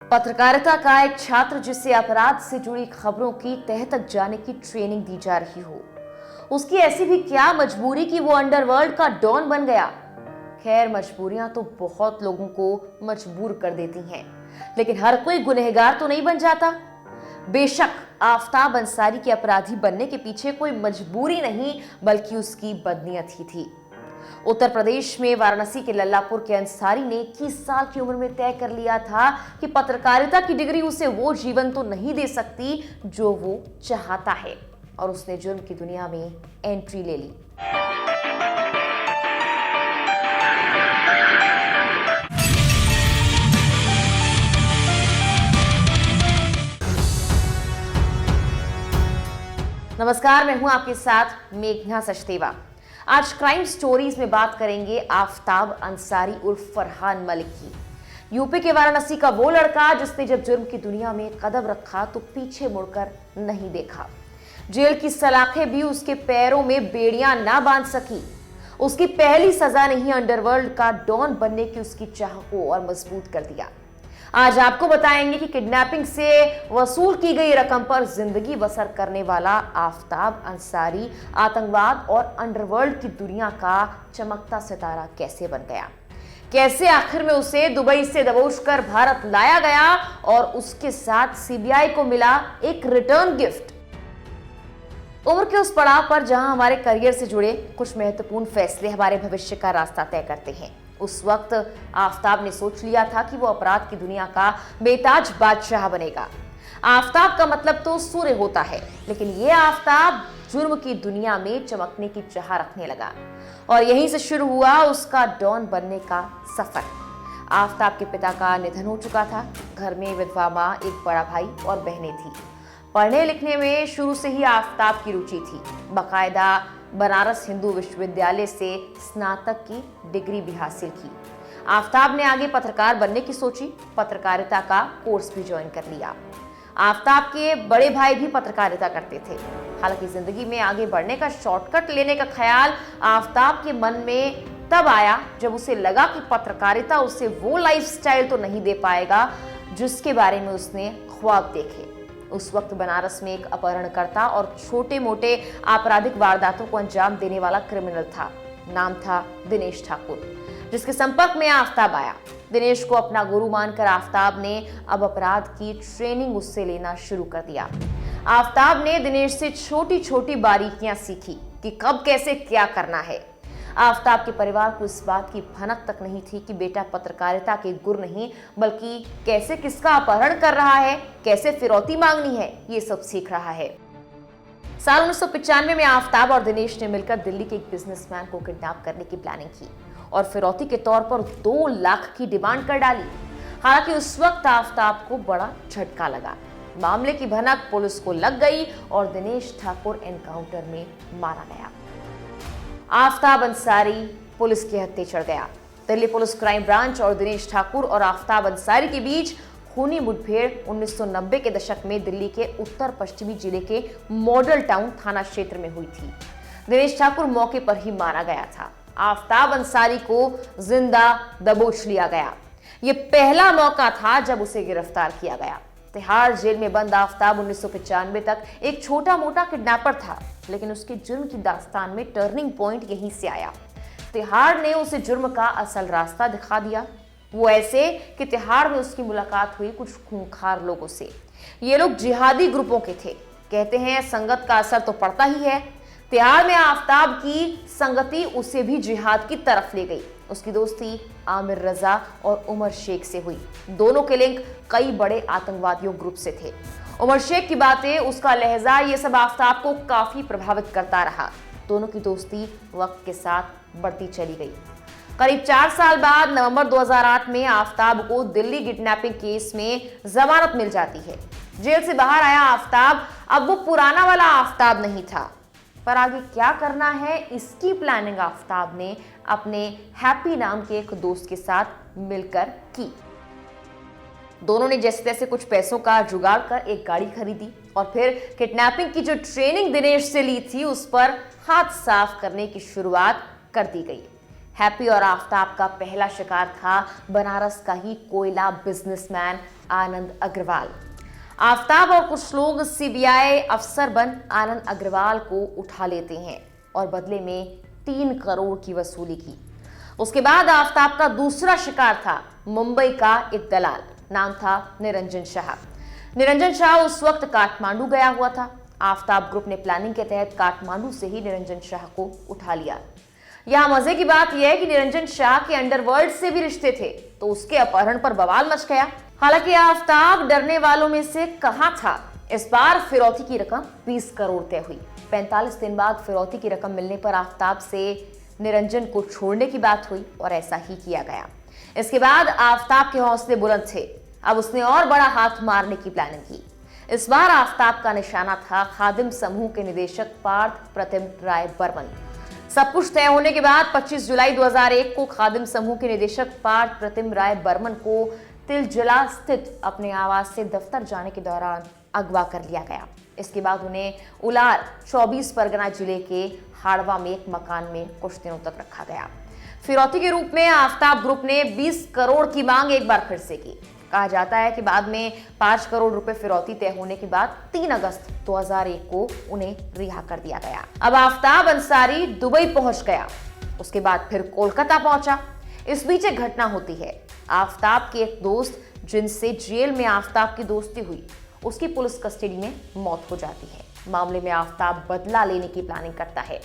पत्रकारिता का एक छात्र जिसे अपराध से जुड़ी खबरों की तह तक जाने की ट्रेनिंग दी जा रही हो, उसकी ऐसी भी क्या मजबूरी कि वो अंडरवर्ल्ड का डॉन बन गया। खैर, मजबूरियां तो बहुत लोगों को मजबूर कर देती हैं, लेकिन हर कोई गुनहगार तो नहीं बन जाता। बेशक आफताब अंसारी के अपराधी बनने के पीछे कोई मजबूरी नहीं, बल्कि उसकी बदनीयत ही थी। उत्तर प्रदेश में वाराणसी के लल्लापुर के अंसारी ने 21 साल की उम्र में तय कर लिया था कि पत्रकारिता की डिग्री उसे वो जीवन तो नहीं दे सकती जो वो चाहता है, और उसने जुर्म की दुनिया में एंट्री ले ली। नमस्कार, मैं हूं आपके साथ मेघना सचदेवा। आज क्राइम स्टोरीज में बात करेंगे आफताब अंसारी उर्फ फरहान मलिक की। यूपी के वाराणसी का वो लड़का जिसने जब जुर्म की दुनिया में कदम रखा तो पीछे मुड़कर नहीं देखा। जेल की सलाखें भी उसके पैरों में बेड़ियां ना बांध सकी। उसकी पहली सजा ने ही अंडरवर्ल्ड का डॉन बनने की उसकी चाह को और मजबूत कर दिया। आज आपको बताएंगे कि किडनैपिंग से वसूल की गई रकम पर जिंदगी बसर करने वाला आफताब अंसारी आतंकवाद और अंडरवर्ल्ड की दुनिया का चमकता सितारा कैसे बन गया, कैसे आखिर में उसे दुबई से दबोचकर भारत लाया गया और उसके साथ सीबीआई को मिला एक रिटर्न गिफ्ट। उम्र के उस पड़ाव पर जहां हमारे करियर से जुड़े कुछ महत्वपूर्ण फैसले हमारे भविष्य का रास्ता तय करते हैं, उस वक्त आफताब ने सोच लिया था कि वो अपराध की दुनिया का बेताज बादशाह बनेगा। आफताब का मतलब तो सूर्य होता है, लेकिन ये आफताब जुर्म की दुनिया में चमकने की चाह रखने लगा, और यहीं से शुरू हुआ उसका डॉन बनने का सफर। आफताब के पिता का निधन हो चुका था। घर में विधवा माँ, एक बड़ा भाई और बहनें थी। पढ़ने लिखने में शुरू से ही आफताब की रुचि थी। बाकायदा बनारस हिंदू विश्वविद्यालय से स्नातक की डिग्री भी हासिल की। आफताब ने आगे पत्रकार बनने की सोची, पत्रकारिता का कोर्स भी ज्वाइन कर लिया। आफताब के बड़े भाई भी पत्रकारिता करते थे। हालांकि जिंदगी में आगे बढ़ने का शॉर्टकट लेने का ख्याल आफताब के मन में तब आया जब उसे लगा कि पत्रकारिता उसे वो लाइफस्टाइल तो नहीं दे पाएगा जिसके बारे में उसने ख्वाब देखे। उस वक्त बनारस में एक अपहरणकर्ता और छोटे मोटे आपराधिक वारदातों को अंजाम देने वाला क्रिमिनल था। नाम था दिनेश ठाकुर, जिसके संपर्क में आफताब आया। दिनेश को अपना गुरु मानकर आफताब ने अब अपराध की ट्रेनिंग उससे लेना शुरू कर दिया। आफताब ने दिनेश से छोटी छोटी बारीकियां सीखी कि कब कैसे क्या करना है। आफताब के परिवार को इस बात की भनक तक नहीं थी कि बेटा पत्रकारिता के गुर नहीं, बल्कि कैसे किसका अपहरण कर रहा है, कैसे फिरौती मांगनी है, ये सब सीख रहा है। साल 1995 में आफताब और दिनेश ने मिलकर दिल्ली के एक बिजनेसमैन को किडनैप करने की प्लानिंग की और फिरौती के तौर पर 2 लाख की डिमांड कर डाली। हालांकि उस वक्त आफताब को बड़ा झटका लगा। मामले की भनक पुलिस को लग गई और दिनेश ठाकुर एनकाउंटर में मारा गया। आफताब अंसारी पुलिस के हत्थे चढ़ गया। दिल्ली पुलिस क्राइम ब्रांच और दिनेश ठाकुर और आफताब अंसारी के बीच खूनी मुठभेड़ 1990 के दशक में दिल्ली के उत्तर पश्चिमी जिले के मॉडल टाउन थाना क्षेत्र में हुई थी। दिनेश ठाकुर मौके पर ही मारा गया था। आफताब अंसारी को जिंदा दबोच लिया गया। यह पहला मौका था जब उसे गिरफ्तार किया गया। तिहाड़ जेल में बंद आफताब 1995 तक एक छोटा मोटा किडनैपर था, लेकिन उसके जुर्म की दास्तान में टर्निंग पॉइंट यहीं से आया। तिहाड़ ने उसे जुर्म का असल रास्ता दिखा दिया। वो ऐसे कि तिहाड़ में उसकी मुलाकात हुई कुछ खूंखार लोगों से। ये लोग जिहादी ग्रुपों के थे। कहते हैं संगत का असर तो पड़ता ही है। तिहाड़ में आफताब की संगति उसे भी जिहाद की तरफ ले गई। उसकी दोस्ती आमिर रजा और उमर शेख से हुई। दोनों के लिंक कई बड़े आतंकवादियों ग्रुप से थे। उमर शेख की बातें, उसका लहजा, ये सब आफताब को काफी प्रभावित करता रहा। दोनों की दोस्ती वक्त के साथ बढ़ती चली गई। करीब 4 साल बाद नवंबर 2008 में आफताब को दिल्ली किडनैपिंग केस में जमानत मिल जाती है। जेल से बाहर आया आफताब अब वो पुराना वाला आफताब नहीं था। पर आगे क्या करना है, इसकी प्लानिंग आफताब ने अपने हैप्पी नाम के एक दोस्त के साथ मिलकर की। दोनों ने जैसे तैसे कुछ पैसों का जुगाड़ कर एक गाड़ी खरीदी और फिर किडनैपिंग की जो ट्रेनिंग दिनेश से ली थी उस पर हाथ साफ करने की शुरुआत कर दी गई। हैप्पी और आफ्ताब का पहला शिकार था बनारस का ही कोयला बिजनेसमैन आनंद अग्रवाल। आफ्ताब और कुछ लोग सीबीआई अफसर बन आनंद अग्रवाल को उठा लेते हैं और बदले में 3 करोड़ की वसूली की। उसके बाद आफ्ताब का दूसरा शिकार था मुंबई का एक दलाल, नाम था निरंजन शाह। निरंजन शाह उस वक्त काठमांडू गया हुआ था। आफ्ताब ग्रुप ने प्लानिंग के तहत काठमांडू से ही निरंजन शाह को उठा लिया। यहां मजे की बात यह है कि निरंजन शाह के अंडरवर्ल्ड से भी रिश्ते थे, तो उसके अपहरण पर बवाल मच गया। हालांकि आफ्ताब डरने वालों में से कहां था। इस बार फिरौती की रकम 20 करोड़ तय हुई। 45 दिन बाद फिरौती की रकम मिलने पर आफ्ताब से निरंजन को छोड़ने की बात हुई और ऐसा ही किया गया। इसके बाद आफ्ताब के हौसले बुलंद थे। अब उसने और बड़ा हाथ मारने की प्लानिंग की। इस बार आफ्ताब का निशाना था खादिम समूह के निदेशक पार्थ प्रतिम राय बर्मन। सब कुछ तय होने के बाद 25 जुलाई 2001 को खादिम समूह के निदेशक पार्थ प्रतिम राय बर्मन को तिलजिला स्थित अपने आवास से दफ्तर जाने के दौरान अगवा कर लिया गया। इसके बाद उन्हें उलार 24 परगना जिले के हाड़वा में एक मकान में कुछ दिनों तक रखा गया। फिरौती के रूप में आफ्ताब ग्रुप ने 20 करोड़ की मांग एक बार फिर से की। कहा जाता है कि बाद में 5 करोड़ रुपए फिरौती तय होने के बाद 3 अगस्त 2001 को उन्हें रिहा कर दिया गया। अब आफ्ताब अंसारी दुबई पहुंच गया, उसके बाद फिर कोलकाता पहुंचा। इस बीच एक घटना होती है। आफ्ताब के एक दोस्त जिनसे जेल में आफ्ताब की दोस्ती हुई, उसकी पुलिस कस्टडी में मौत हो जाती है। मामले में आफ्ताब बदला लेने की प्लानिंग करता है।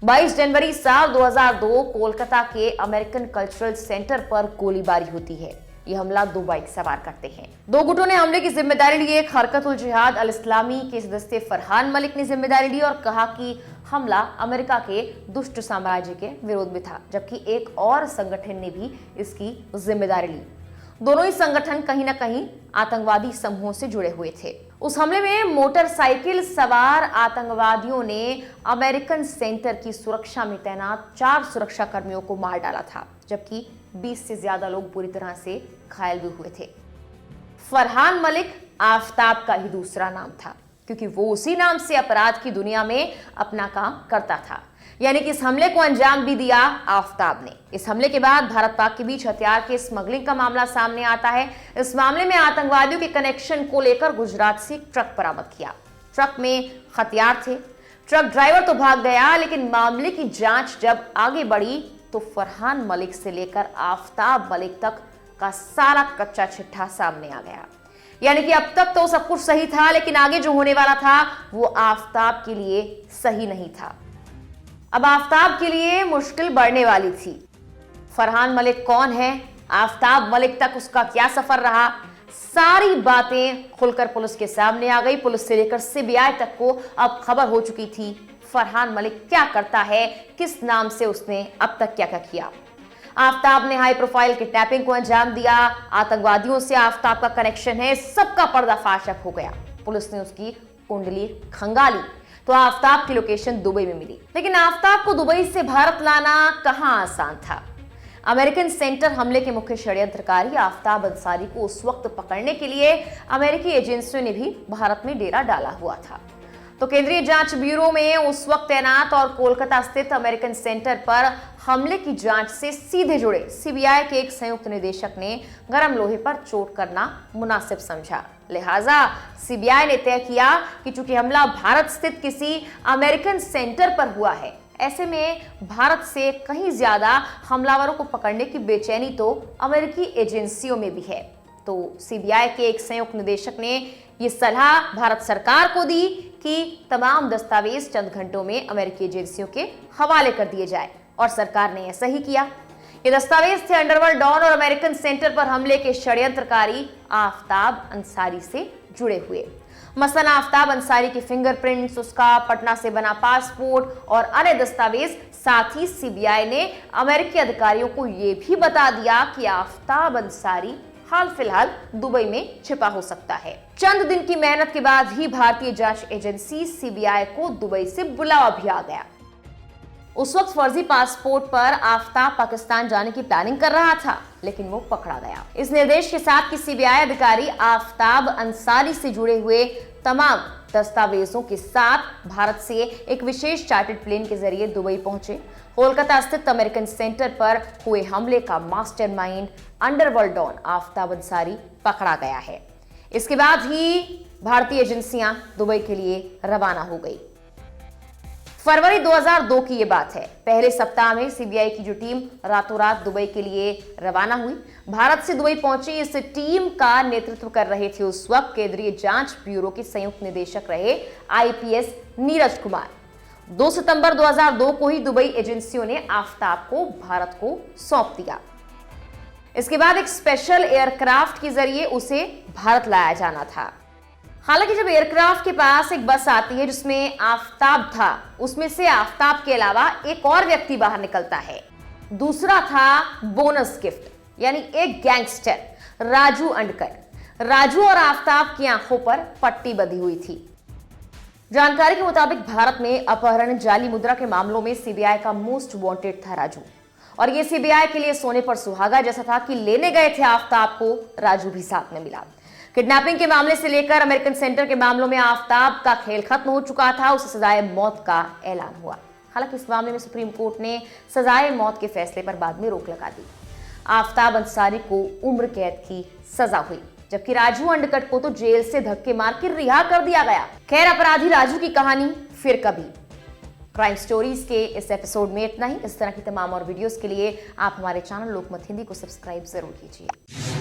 22 जनवरी साल 2002 कोलकाता के अमेरिकन कल्चरल सेंटर पर गोलीबारी होती है। यह हमला 2 बाइक सवार करते हैं। 2 गुटों ने हमले की जिम्मेदारी ली। एक हरकत उल जिहाद अल इस्लामी के सदस्य फरहान मलिक ने जिम्मेदारी ली और कहा कि हमला अमेरिका के दुष्ट साम्राज्य के विरोध में था, जबकि एक और संगठन ने भी इसकी जिम्मेदारी ली। दोनों ही संगठन कहीं ना कहीं आतंकवादी समूहों से जुड़े हुए थे। उस हमले में मोटरसाइकिल सवार आतंकवादियों ने अमेरिकन सेंटर की सुरक्षा में तैनात 4 सुरक्षा कर्मियों को मार डाला था, जबकि 20 से ज्यादा लोग बुरी तरह से घायल भी हुए थे। फरहान मलिक आफ्ताब का ही दूसरा नाम था, क्योंकि वो उसी नाम से अपराध की दुनिया में अपना काम करता था। यानी कि इस हमले को अंजाम भी दिया आफ्ताब ने। इस हमले के बाद भारत पाक के बीच हथियार के स्मगलिंग का मामला सामने आता है। इस मामले में आतंकवादियों के कनेक्शन को लेकर गुजरात से एक ट्रक बरामद किया। ट्रक में हथियार थे। ट्रक ड्राइवर तो भाग गया, लेकिन मामले की जांच जब आगे बढ़ी तो फरहान मलिक से लेकर आफ्ताब मलिक तक का सारा कच्चा चिट्ठा सामने आ गया। यानी कि अब तक तो सब कुछ सही था, लेकिन आगे जो होने वाला था वो आफ्ताब के लिए सही नहीं था। अब आफ्ताब के लिए मुश्किल बढ़ने वाली थी। फरहान मलिक कौन है, आफ्ताब मलिक तक उसका क्या सफर रहा, सारी बातें खुलकर पुलिस के सामने आ गई। पुलिस से लेकर सीबीआई तक को अब खबर हो चुकी थी फरहान मलिक क्या करता है, किस नाम से उसने अब तक क्या क्या किया। आफ्ताब ने हाई प्रोफाइल किडनैपिंग को अंजाम दिया। आतंकवादियों से आफ्ताब का कनेक्शन है, सबका पर्दाफाश अब हो गया। पुलिस ने उसकी कुंडली खंगाली तो आफ्ताब की लोकेशन दुबई में मिली। लेकिन आफ्ताब को दुबई से भारत लाना कहां आसान था। अमेरिकन सेंटर हमले के मुख्य षड्यंत्रकारी आफ्ताब अंसारी को उस वक्त पकड़ने के लिए अमेरिकी एजेंसियों ने भी भारत में डेरा डाला हुआ था। तो केंद्रीय जांच ब्यूरो में उस वक्त तैनात और कोलकाता स्थित अमेरिकन सेंटर पर हमले की जांच से सीधे जुड़े सीबीआई के एक संयुक्त निदेशक ने गर्म लोहे पर चोट करना मुनासिब समझा। लिहाजा सीबीआई ने तय किया कि चूंकि हमला भारत स्थित किसी अमेरिकन सेंटर पर हुआ है, ऐसे में भारत से कहीं ज्यादा हमलावरों को पकड़ने की बेचैनी तो अमेरिकी एजेंसियों में भी है। तो सीबीआई के एक संयुक्त निदेशक ने यह सलाह भारत सरकार को दी कि तमाम दस्तावेज चंद घंटों में अमेरिकी एजेंसियों के हवाले कर दिए जाए, और सरकार ने ऐसा ही किया। ये दस्तावेज थे अंडरवर्ल्ड डॉन और अमेरिकन सेंटर पर हमले के षड्यंत्रकारी आफ्ताब अंसारी से जुड़े हुए। मसलन आफ्ताब अंसारी के फिंगरप्रिंट्स, उसका पटना से बना पासपोर्ट और अन्य दस्तावेज। साथ ही सीबीआई ने अमेरिकी अधिकारियों को यह भी बता दिया कि आफ्ताब अंसारी हाल फिलहाल दुबई में छिपा हो सकता है। चंद दिन की मेहनत के बाद ही भारतीय जांच एजेंसी सीबीआई को दुबई से बुलावा भी आ गया। उस वक्त फर्जी पासपोर्ट पर आफ्ताब पाकिस्तान जाने की प्लानिंग कर रहा था, लेकिन वो पकड़ा गया। इस निर्देश के साथ कि सीबीआई अधिकारी आफ्ताब अंसारी से जुड़े हुए तमाम दस्तावेजों के साथ भारत से एक विशेष चार्टर्ड प्लेन के जरिए दुबई पहुंचे। कोलकाता स्थित अमेरिकन सेंटर पर हुए हमले का mastermind underworld don Aftab Ansari पकड़ा गया है। इसके बाद ही भारतीय एजेंसियां दुबई के लिए रवाना हो गई। फरवरी 2002 की यह बात है। पहले सप्ताह में सीबीआई की जो टीम रातों रात दुबई के लिए रवाना हुई। भारत से दुबई पहुंची इस टीम का नेतृत्व कर रहे थे उस वक्त केंद्रीय जांच ब्यूरो के संयुक्त निदेशक रहे आईपीएस नीरज कुमार। 2 सितंबर 2002 को ही दुबई एजेंसियों ने आफताब को भारत को सौंप दिया। इसके बाद एक स्पेशल एयरक्राफ्ट के जरिए उसे भारत लाया जाना था। हालांकि जब एयरक्राफ्ट के पास एक बस आती है जिसमें आफताब था, उसमें से आफताब के अलावा एक और व्यक्ति बाहर निकलता है। दूसरा था बोनस गिफ्ट, यानी एक गैंगस्टर राजू अंडकर। राजू और आफताब की आंखों पर पट्टी बंधी हुई थी। जानकारी के मुताबिक भारत में अपहरण, जाली मुद्रा के मामलों में सीबीआई का मोस्ट वांटेड था राजू, और ये सीबीआई के लिए सोने पर सुहागा जैसा था कि लेने गए थे आफताब को, राजू भी साथ में मिला। किडनैपिंग के मामले से लेकर अमेरिकन सेंटर के मामलों में आफताब का खेल खत्म हो चुका था। उसे सजाए मौत का ऐलान हुआ। हालांकि इस मामले में सुप्रीम कोर्ट ने सजाए मौत के फैसले पर बाद में रोक लगा दी। आफताब अंसारी को उम्र कैद की सजा हुई, जबकि राजू अंडकट को तो जेल से धक्के मार के रिहा कर दिया गया। खैर, अपराधी राजू की कहानी फिर कभी। क्राइम स्टोरीज के इस एपिसोड में इतना ही। इस तरह की तमाम और वीडियोस के लिए आप हमारे चैनल लोकमत हिंदी को सब्सक्राइब जरूर कीजिए।